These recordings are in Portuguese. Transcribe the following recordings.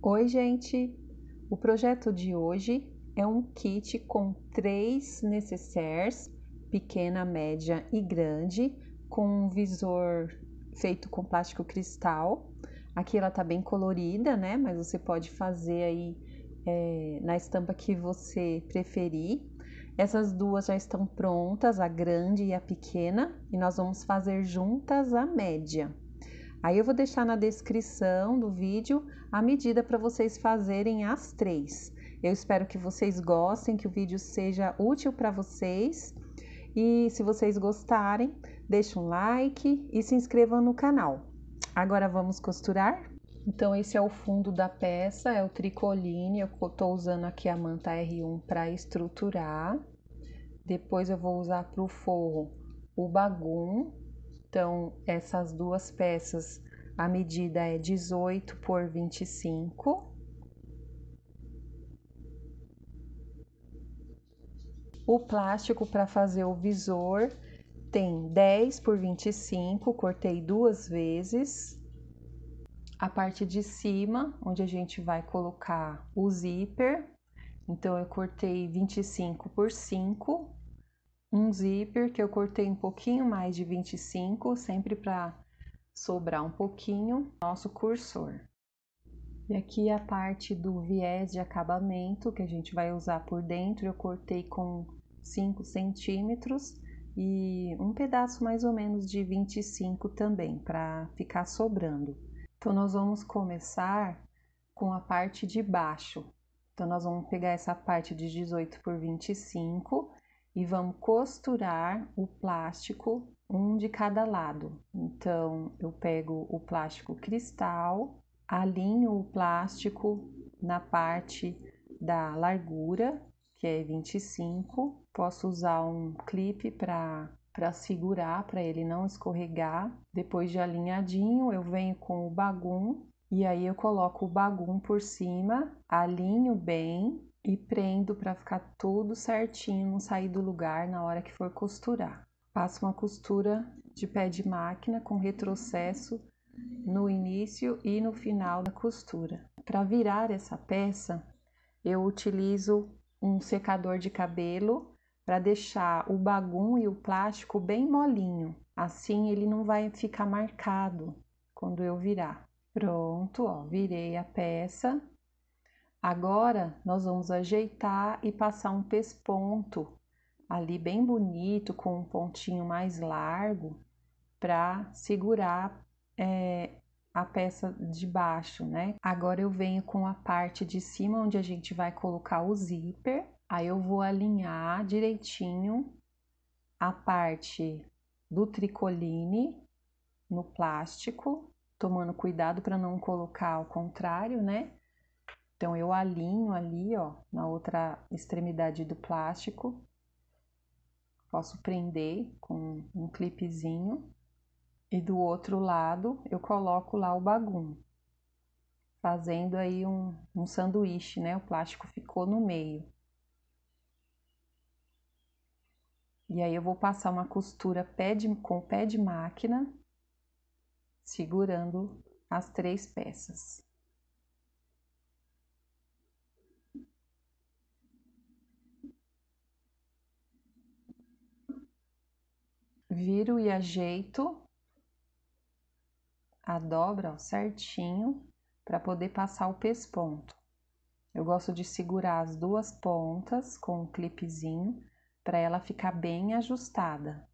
Oi, gente! O projeto de hoje é um kit com 3 necessaires, pequena, média e grande, com um visor feito com plástico cristal. Aqui ela tá bem colorida, né? Mas você pode fazer aí na estampa que você preferir. Essas duas já estão prontas, a grande e a pequena, e nós vamos fazer juntas a média. Aí eu vou deixar na descrição do vídeo a medida para vocês fazerem as 3. Eu espero que vocês gostem, que o vídeo seja útil para vocês. E se vocês gostarem, deixe um like e se inscrevam no canal. Agora vamos costurar? Então esse é o fundo da peça, é o tricoline. Eu estou usando aqui a manta R1 para estruturar. Depois eu vou usar para o forro o bagum. Então, essas duas peças, a medida é 18 por 25. O plástico para fazer o visor tem 10 por 25, cortei 2 vezes. A parte de cima, onde a gente vai colocar o zíper, então eu cortei 25 por 5. Um zíper que eu cortei um pouquinho mais de 25, sempre para sobrar um pouquinho, nosso cursor. E aqui a parte do viés de acabamento que a gente vai usar por dentro, eu cortei com 5 centímetros e um pedaço mais ou menos de 25 também, para ficar sobrando. Então, nós vamos começar com a parte de baixo. Então, nós vamos pegar essa parte de 18 por 25 e vamos costurar o plástico um de cada lado. Então, eu pego o plástico cristal, alinho o plástico na parte da largura, que é 25. Posso usar um clipe para segurar, para ele não escorregar. Depois de alinhadinho, eu venho com o bagum e aí eu coloco o bagum por cima, alinho bem e prendo para ficar tudo certinho, não sair do lugar na hora que for costurar. Faço uma costura de pé de máquina com retrocesso no início e no final da costura. Para virar essa peça, eu utilizo um secador de cabelo para deixar o bagum e o plástico bem molinho. Assim ele não vai ficar marcado quando eu virar. Pronto, ó, virei a peça. Agora nós vamos ajeitar e passar um pesponto ali bem bonito, com um pontinho mais largo, para segurar a peça de baixo, né? Agora eu venho com a parte de cima, onde a gente vai colocar o zíper. Aí eu vou alinhar direitinho a parte do tricoline no plástico, tomando cuidado para não colocar ao contrário, né? Então eu alinho ali, ó, na outra extremidade do plástico. Posso prender com um clipezinho. E do outro lado eu coloco lá o bagum, fazendo aí um sanduíche, né? O plástico ficou no meio. E aí eu vou passar uma costura com pé de máquina, segurando as 3 peças. Viro e ajeito a dobra, ó, certinho, para poder passar o pesponto. Eu gosto de segurar as 2 pontas com um clipezinho para ela ficar bem ajustada.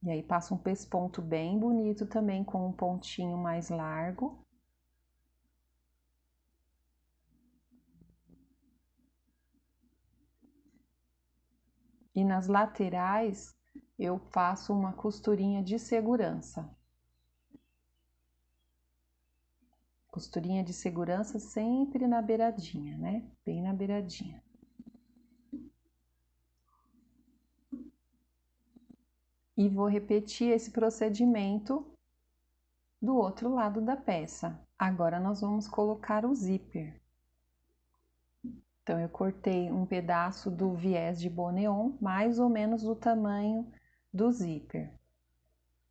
E aí passo um pesponto bem bonito também com um pontinho mais largo. E nas laterais eu faço uma costurinha de segurança. Costurinha de segurança sempre na beiradinha, né? Bem na beiradinha. E vou repetir esse procedimento do outro lado da peça. Agora nós vamos colocar o zíper. Então eu cortei um pedaço do viés de boneon, mais ou menos do tamanho do zíper,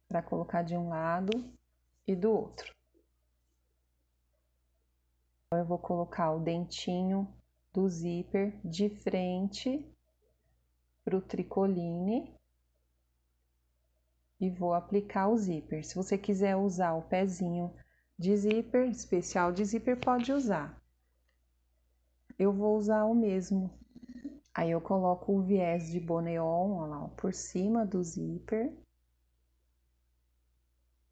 para colocar de um lado e do outro. Agora eu vou colocar o dentinho do zíper de frente para o tricoline e vou aplicar o zíper. Se você quiser usar o pezinho de zíper, especial de zíper, pode usar. Eu vou usar o mesmo. Aí eu coloco o viés de boneon, ó lá, ó, por cima do zíper.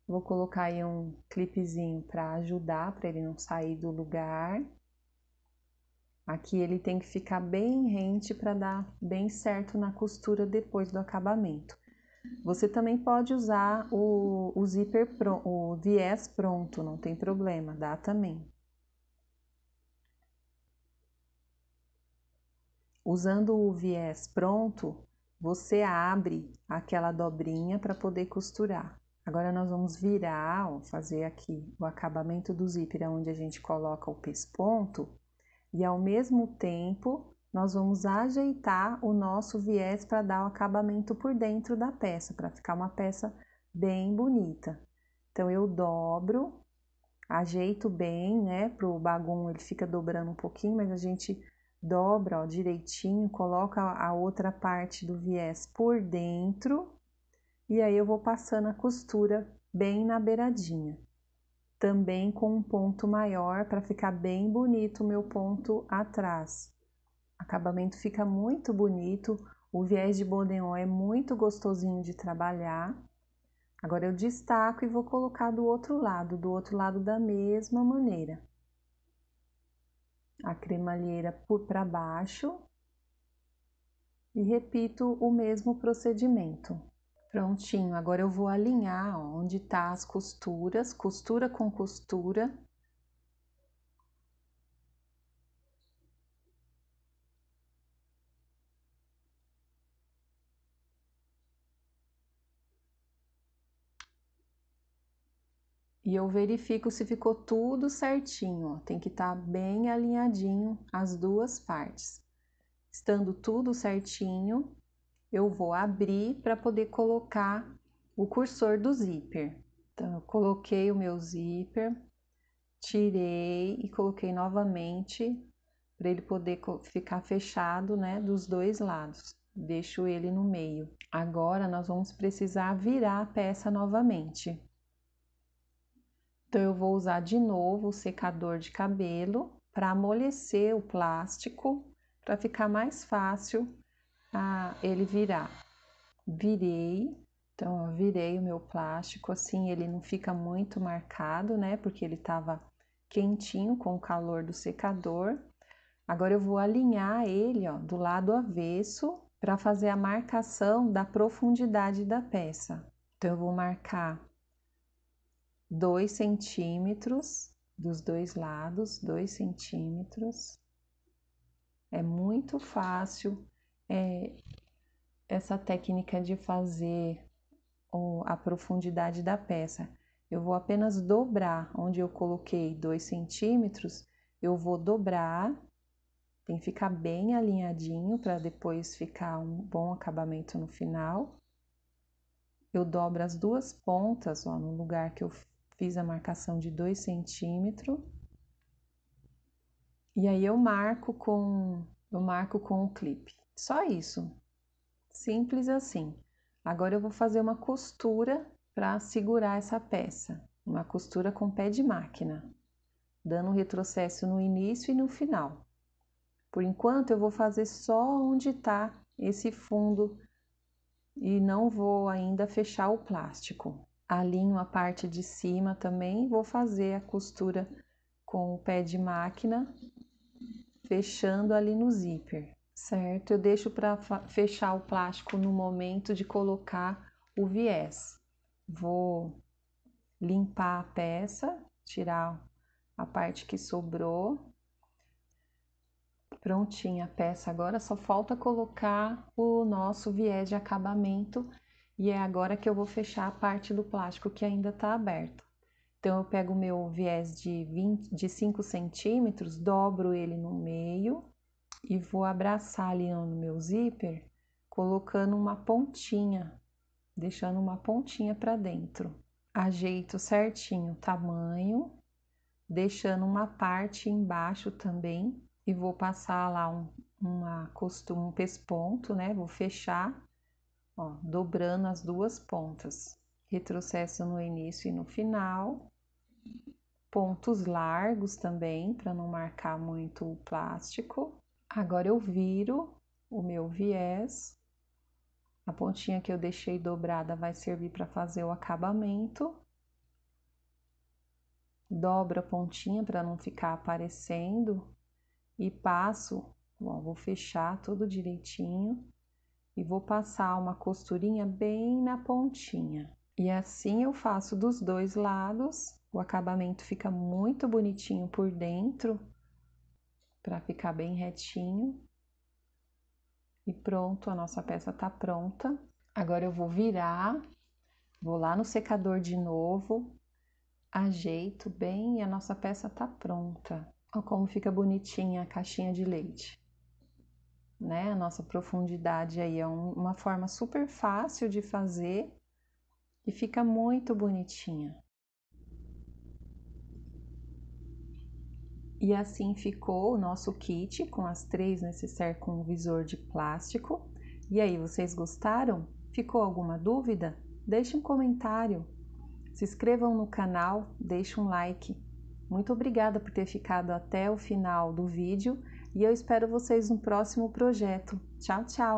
Vou colocar aí um clipezinho para ajudar, para ele não sair do lugar. Aqui ele tem que ficar bem rente para dar bem certo na costura depois do acabamento. Você também pode usar o zíper, o viés pronto, não tem problema, dá também. Usando o viés pronto, você abre aquela dobrinha para poder costurar. Agora nós vamos virar, ó, fazer aqui o acabamento do zíper, onde a gente coloca o pesponto, e ao mesmo tempo nós vamos ajeitar o nosso viés para dar o acabamento por dentro da peça, para ficar uma peça bem bonita. Então eu dobro, ajeito bem, né, pro bagum ele fica dobrando um pouquinho, mas a gente dobra, ó, direitinho, coloca a outra parte do viés por dentro, e aí eu vou passando a costura bem na beiradinha. Também com um ponto maior para ficar bem bonito o meu ponto atrás. O acabamento fica muito bonito, o viés de boneon é muito gostosinho de trabalhar. Agora eu destaco e vou colocar do outro lado da mesma maneira. A cremalheira para baixo e repito o mesmo procedimento. Prontinho, agora eu vou alinhar, ó, onde tá as costuras, costura com costura. E eu verifico se ficou tudo certinho, ó, tem que estar bem alinhadinho as duas partes. Estando tudo certinho, eu vou abrir para poder colocar o cursor do zíper. Então, eu coloquei o meu zíper, tirei e coloquei novamente para ele poder ficar fechado, né, dos dois lados. Deixo ele no meio. Agora, nós vamos precisar virar a peça novamente. Então, eu vou usar de novo o secador de cabelo para amolecer o plástico, para ficar mais fácil ele virar. Virei, então eu virei o meu plástico, assim ele não fica muito marcado, né? Porque ele tava quentinho com o calor do secador. Agora eu vou alinhar ele, ó, do lado avesso para fazer a marcação da profundidade da peça. Então eu vou marcar 2 centímetros dos dois lados, 2 centímetros. É muito fácil essa técnica de fazer a profundidade da peça. Eu vou apenas dobrar, onde eu coloquei 2 centímetros, eu vou dobrar, tem que ficar bem alinhadinho para depois ficar um bom acabamento no final. Eu dobro as duas pontas, ó, no lugar que eu fiz a marcação de 2 centímetros. E aí eu marco com o clipe. Só isso. Simples assim. Agora eu vou fazer uma costura para segurar essa peça. Uma costura com pé de máquina, dando um retrocesso no início e no final. Por enquanto eu vou fazer só onde está esse fundo e não vou ainda fechar o plástico. Alinho a parte de cima também, vou fazer a costura com o pé de máquina, fechando ali no zíper, certo? Eu deixo para fechar o plástico no momento de colocar o viés. Vou limpar a peça, tirar a parte que sobrou. Prontinha a peça, agora só falta colocar o nosso viés de acabamento e é agora que eu vou fechar a parte do plástico que ainda está aberto. Então eu pego o meu viés de 5 centímetros, dobro ele no meio e vou abraçar ali no meu zíper, colocando uma pontinha deixando uma pontinha para dentro. Ajeito certinho o tamanho, deixando uma parte embaixo também, e vou passar lá um pesponto, né? Vou fechar, ó, dobrando as duas pontas. Retrocesso no início e no final. Pontos largos também, para não marcar muito o plástico. Agora eu viro o meu viés. A pontinha que eu deixei dobrada vai servir para fazer o acabamento. Dobro a pontinha para não ficar aparecendo e passo, ó, vou fechar tudo direitinho e vou passar uma costurinha bem na pontinha. E assim eu faço dos dois lados. O acabamento fica muito bonitinho por dentro, para ficar bem retinho. E pronto, a nossa peça tá pronta. Agora eu vou virar, vou lá no secador de novo, ajeito bem e a nossa peça tá pronta. Olha como fica bonitinha a caixinha de leite, né? A nossa profundidade aí é uma forma super fácil de fazer e fica muito bonitinha. E assim ficou o nosso kit com as 3 necessaires com o visor de plástico. E aí, vocês gostaram? Ficou alguma dúvida? Deixe um comentário. Se inscrevam no canal, deixe um like. Muito obrigada por ter ficado até o final do vídeo e eu espero vocês no próximo projeto. Tchau, tchau!